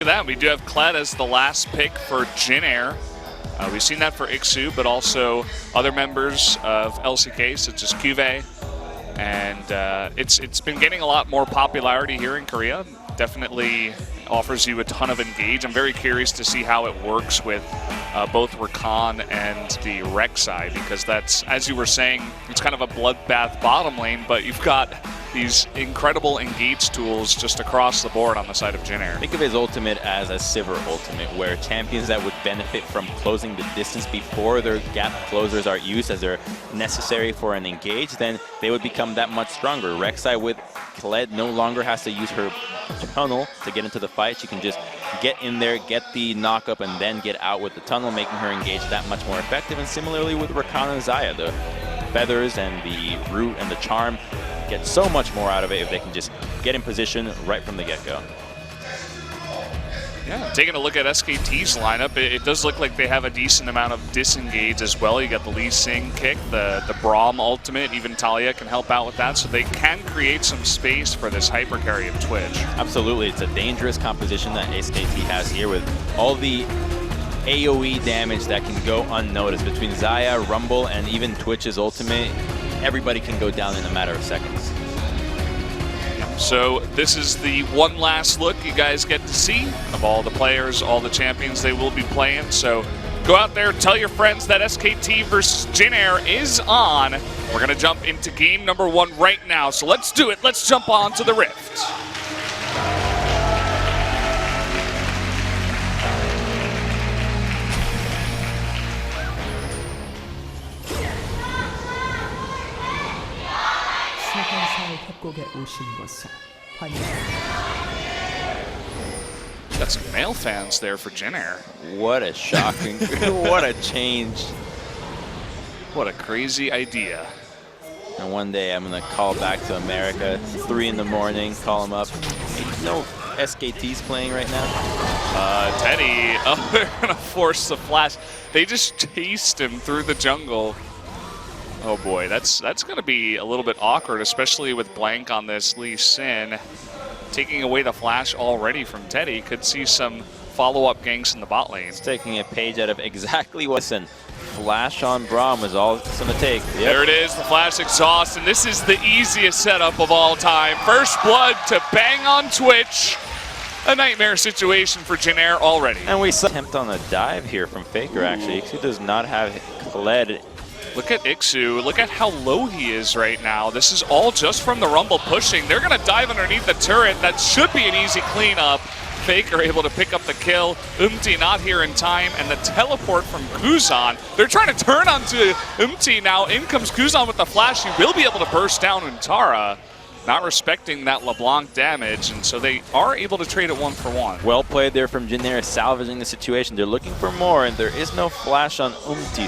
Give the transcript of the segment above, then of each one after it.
That we do have Kled as the last pick for Jin Air. We've seen that for Ixu, but also other members of LCK such as Cuvée. And it's been getting a lot more popularity here in Korea. Definitely offers you a ton of engage. I'm very curious to see how it works with both Rakan and the Rek'Sai, because that's, as you were saying, it's kind of a bloodbath bottom lane, but you've got these incredible engage tools just across the board on the side of Jin Air. Think of his ultimate as a Sivir ultimate, where champions that would benefit from closing the distance before their gap closers are used as they're necessary for an engage, then they would become that much stronger. Rek'Sai with Kled no longer has to use her tunnel to get into the fight. She can just get in there, get the knock-up, and then get out with the tunnel, making her engage that much more effective. And similarly with Rakan and Xayah, the feathers and the root and the charm get so much more out of it if they can just get in position right from the get-go. Yeah, taking a look at SKT's lineup, it does look like they have a decent amount of disengage as well. You got the Lee Sin kick, the Braum ultimate, even Talia can help out with that, so they can create some space for this hyper carry of Twitch. Absolutely, it's a dangerous composition that SKT has here with all the AoE damage that can go unnoticed between Xayah, Rumble, and even Twitch's ultimate. Everybody can go down in a matter of seconds. So this is the one last look you guys get to see of all the players, all the champions they will be playing. So go out there, tell your friends that SKT versus Jin Air is on. We're going to jump into game number 1 right now. So let's do it. Let's jump on to the Rift. Got some male fans there for Jin Air. What a shocking, what a change. What a crazy idea. And one day I'm going to call back to America, 3 in the morning, call them up. Hey, no SKT's playing right now? Teddy, oh, they're going to force the flash. They just chased him through the jungle. Oh boy, that's going to be a little bit awkward, especially with Blank on this Lee Sin. Taking away the flash already from Teddy. Could see some follow-up ganks in the bot lane. It's taking a page out of exactly what's in. Flash on Braum is all it's going to take. Yep. There it is, the flash exhaust, and this is the easiest setup of all time. First blood to bang on Twitch. A nightmare situation for Jin Air already. And we saw attempt on a dive here from Faker, actually. Ixu does not have Kled. Look at Ixu. Look at how low he is right now. This is all just from the Rumble pushing. They're going to dive underneath the turret. That should be an easy cleanup. Faker able to pick up the kill. not here in time. And the teleport from Kuzan. They're trying to turn onto now. In comes Kuzan with the flash. He will be able to burst down Untara. Not respecting that LeBlanc damage, and so they are able to trade it 1-for-1. Well played there from Jin Air, salvaging the situation. They're looking for more, and there is no flash on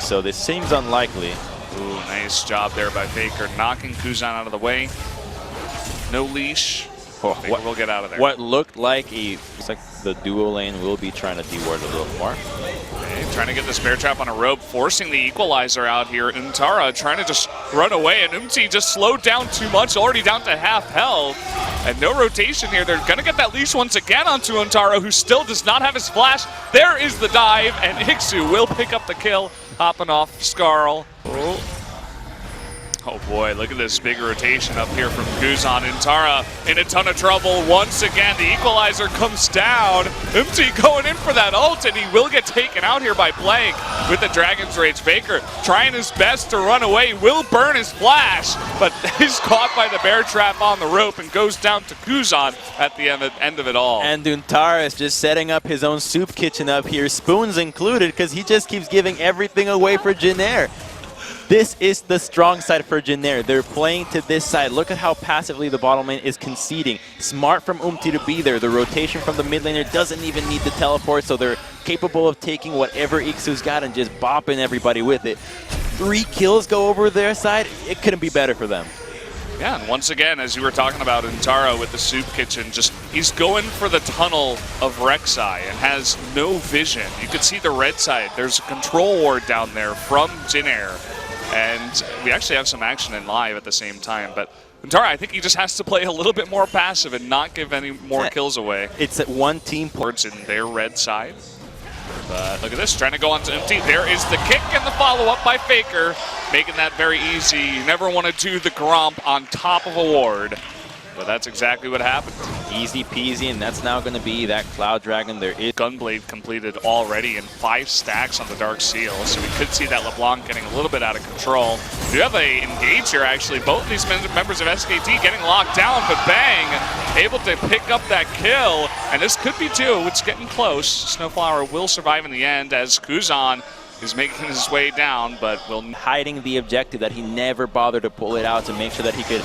so this seems unlikely. Ooh, nice job there by Faker, knocking Kuzan out of the way. No leash. Faker will get out of there. What looked like looks like the duo lane will be trying to deward a little more. Okay, trying to get this bear trap on a rope, forcing the equalizer out here. Untara trying to just run away, and just slowed down too much, already down to half health. And no rotation here. They're going to get that leash once again onto Untara, who still does not have his flash. There is the dive, and Ixu will pick up the kill, hopping off Skarl. Oh boy, look at this big rotation up here from Kuzan. Untara in a ton of trouble once again. The equalizer comes down. Going in for that ult, and he will get taken out here by Blank with the Dragon's Rage. Faker trying his best to run away, will burn his flash, but he's caught by the bear trap on the rope and goes down to Kuzan at the end of it all. And Untara is just setting up his own soup kitchen up here, spoons included, because he just keeps giving everything away for Jin Air. This is the strong side for Jin Air. They're playing to this side. Look at how passively the bottom lane is conceding. Smart from to be there. The rotation from the mid laner doesn't even need the teleport, so they're capable of taking whatever Ixu's got and just bopping everybody with it. 3 kills go over their side. It couldn't be better for them. Yeah, and once again, as you were talking about Untara with the soup kitchen, he's going for the tunnel of Rek'Sai and has no vision. You could see the red side. There's a control ward down there from Jin Air. And we actually have some action in live at the same time, but Huntara, I think he just has to play a little bit more passive and not give any more kills away. It's at one team Towards in their red side. But look at this, trying to go on to empty. There is the kick and the follow-up by Faker, making that very easy. You never want to do the Gromp on top of a ward. But that's exactly what happened. Easy peasy, and that's now going to be that Cloud Dragon. There is Gunblade completed already in 5 stacks on the Dark Seal, so we could see that LeBlanc getting a little bit out of control. We have a engage here, actually. Both of these members of SKT getting locked down, but Bang able to pick up that kill, and this could be 2. It's getting close. Snowflower will survive in the end as Kuzan is making his way down, but will hiding the objective that he never bothered to pull it out to make sure that he could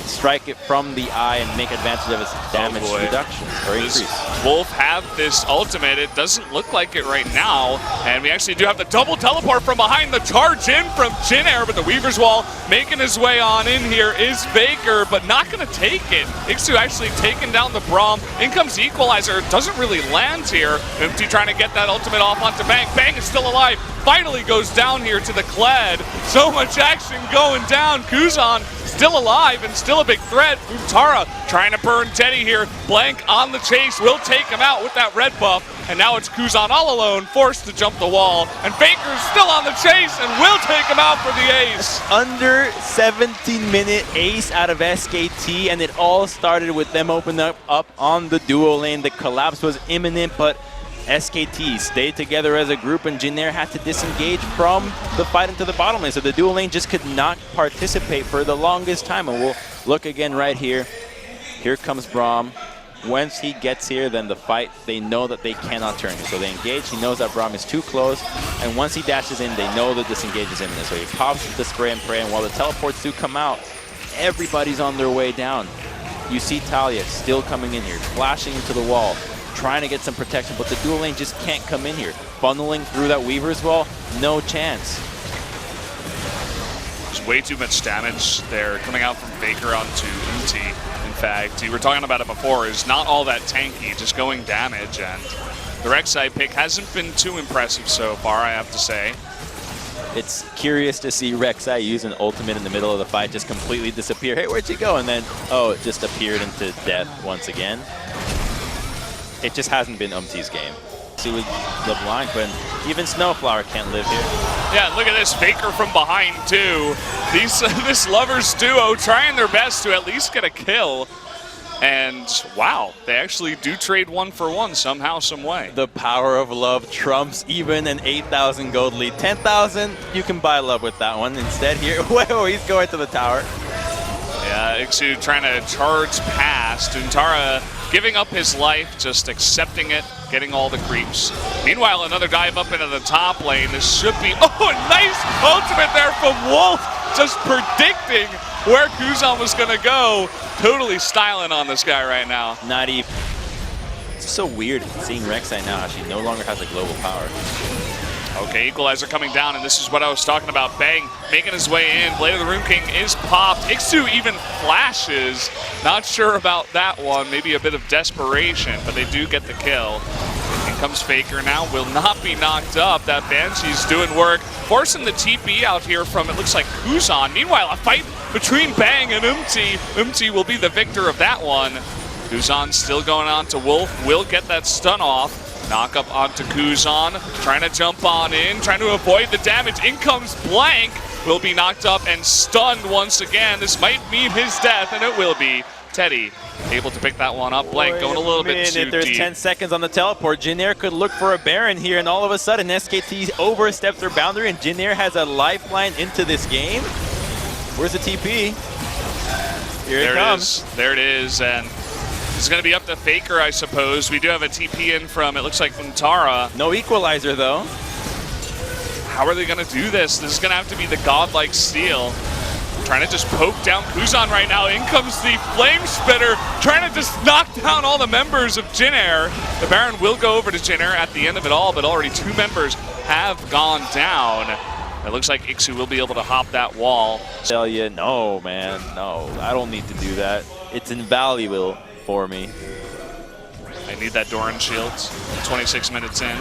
strike it from the eye and make advantage of his damage reduction or increase. Wolf have this ultimate. It doesn't look like it right now, and we actually do have the double teleport from behind the charge in from Jin Air, but the Weaver's Wall making his way on in here is Faker, but not going to take it. Ixu actually taking down the Braum. In comes the Equalizer. Doesn't really land here. Empty trying to get that ultimate off onto Bang. Bang is still alive. Finally goes down here to the Kled. So much action going down. Kuzan still alive and still a big threat. Huntara trying to burn Teddy here. Blank on the chase, will take him out with that red buff. And now it's Kuzan all alone, forced to jump the wall. And Faker's still on the chase and will take him out for the ace. Under 17-minute ace out of SKT, and it all started with them opening up on the duo lane. The collapse was imminent, but SKT stayed together as a group, and Jin Air had to disengage from the fight into the bottom lane, so the dual lane just could not participate for the longest time. And we'll look again right here. Here comes Braum. Once he gets here, then the fight, they know that they cannot turn it. So they engage, he knows that Braum is too close, and once he dashes in, they know the disengage is imminent. So he pops the spray and pray, and while the teleports do come out, everybody's on their way down. You see Talia still coming in here, flashing into the wall, trying to get some protection, but the dual lane just can't come in here. Funneling through that Weaver's Wall, no chance. There's way too much damage there coming out from Faker onto Uti. In fact, you were talking about it before, is not all that tanky, just going damage, and the Rek'Sai pick hasn't been too impressive so far, I have to say. It's curious to see Rek'Sai use an ultimate in the middle of the fight, just completely disappear. Hey, where'd you go? And then, oh, it just appeared into death once again. It just hasn't been Umti's game. See with LeBlanc, but even Snowflower can't live here. Yeah, look at this, Faker from behind too. This lovers duo trying their best to at least get a kill. And wow, they actually do trade 1-for-1 somehow, some way. The power of love trumps even an 8,000 gold lead. 10,000, you can buy love with that one. Instead here, whoa, he's going to the tower. Yeah, Ixu trying to charge past. Huntara giving up his life, just accepting it, getting all the creeps. Meanwhile, another dive up into the top lane. This should be, oh, a nice ultimate there from Wolf, just predicting where Kuzan was going to go. Totally styling on this guy right now. Not even. It's so weird seeing Rek'Sai now. She no longer has a global power. Okay, Equalizer coming down, and this is what I was talking about. Bang, making his way in. Blade of the Rune King is popped. Ixu even flashes. Not sure about that one. Maybe a bit of desperation, but they do get the kill. In comes Faker now. Will not be knocked up. That Banshee's doing work. Forcing the TP out here from, it looks like, Kuzan. Meanwhile, a fight between Bang and Umti. Umti will be the victor of that one. Kuzan still going on to Wolf. Will get that stun off. Knock up onto Kuzan, trying to jump on in, trying to avoid the damage. In comes Blank, will be knocked up and stunned once again. This might mean his death, and it will be. Teddy able to pick that one up. Blank going a little bit too deep. There's 10 seconds on the teleport. Jin Air could look for a Baron here, and all of a sudden SKT oversteps their boundary, and Jin Air has a lifeline into this game. Where's the TP? Here it comes. There it is, and it's going to be up to Faker, I suppose. We do have a TP in from, it looks like, Huntara. No Equalizer, though. How are they going to do this? This is going to have to be the godlike steal. Trying to just poke down Kuzan right now. In comes the Flame Spitter, trying to just knock down all the members of Jin Air. The Baron will go over to Jin Air at the end of it all, but already 2 members have gone down. It looks like Ixu will be able to hop that wall. Tell you, no, man, no. I don't need to do that. It's invaluable for me. They need that Doran shield. 26 minutes in.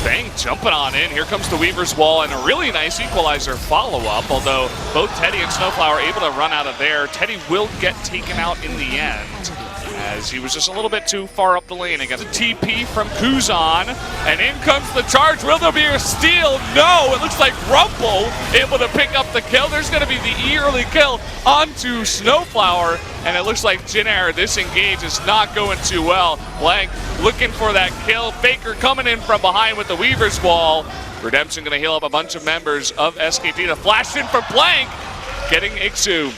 Bang jumping on in. Here comes the Weaver's Wall and a really nice equalizer follow-up, although both Teddy and Snowflower are able to run out of there. Teddy will get taken out in the end, as he was just a little bit too far up the lane. Against a TP from Kuzan, and in comes the charge. Will there be a steal? No, it looks like Rumble able to pick up the kill. There's going to be the early kill onto Snowflower, and it looks like Jin Air, this engage is not going too well. Blank looking for that kill. Faker coming in from behind with the Weaver's Wall. Redemption going to heal up a bunch of members of SKT. The flash in from Blank, getting Ixu,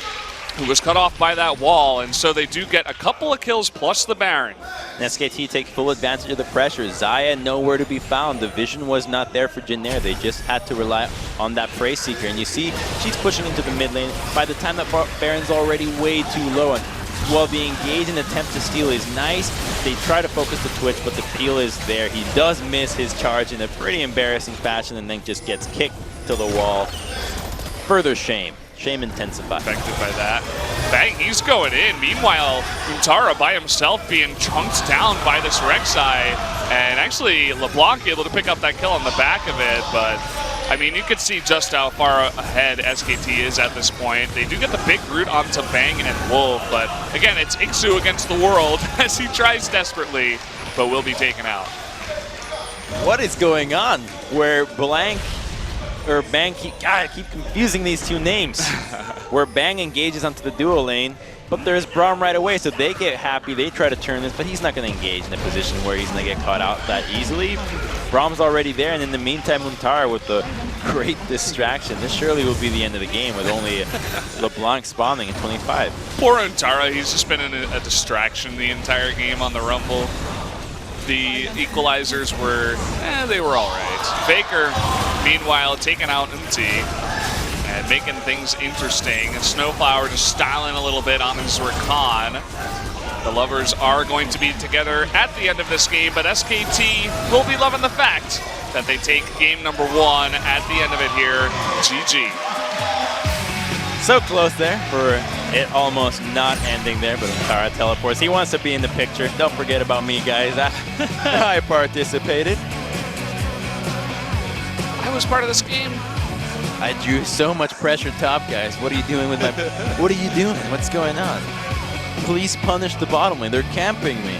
who was cut off by that wall, and so they do get a couple of kills plus the Baron. SKT take full advantage of the pressure. Xayah nowhere to be found. The vision was not there for Jin Air. They just had to rely on that Prey Seeker, and you see she's pushing into the mid lane. By the time that Baron's already way too low, and while the engage and attempt to steal is nice, they try to focus the Twitch, but the peel is there. He does miss his charge in a pretty embarrassing fashion, and then just gets kicked to the wall. Further shame. Shame intensified. Affected by that. Bang, he's going in. Meanwhile, Untara by himself being chunked down by this Rek'Sai. And actually, LeBlanc able to pick up that kill on the back of it. But, I mean, you can see just how far ahead SKT is at this point. They do get the big root onto Bang and Wolf. But, again, it's Ixu against the world as he tries desperately, but will be taken out. What is going on? Where Blank or Bang, I keep confusing these two names. Where Bang engages onto the duo lane, but there's Braum right away, so they get happy, they try to turn this, but he's not going to engage in a position where he's going to get caught out that easily. Braum's already there, and in the meantime, Untara with the great distraction. This surely will be the end of the game with only LeBlanc spawning in 25. Poor Untara, he's just been in a distraction the entire game on the Rumble. The equalizers were, they were all right. Faker, meanwhile, taking out Unti and making things interesting. And Snowflower just styling a little bit on his Rakan. The lovers are going to be together at the end of this game, but SKT will be loving the fact that they take game number 1 at the end of it here. GG. So close there for it almost not ending there, but Untara teleports. He wants to be in the picture. Don't forget about me, guys. I participated. I was part of this game. I drew so much pressure top, guys. What are you doing with my... What are you doing? What's going on? Please punish the bottom lane. They're camping me.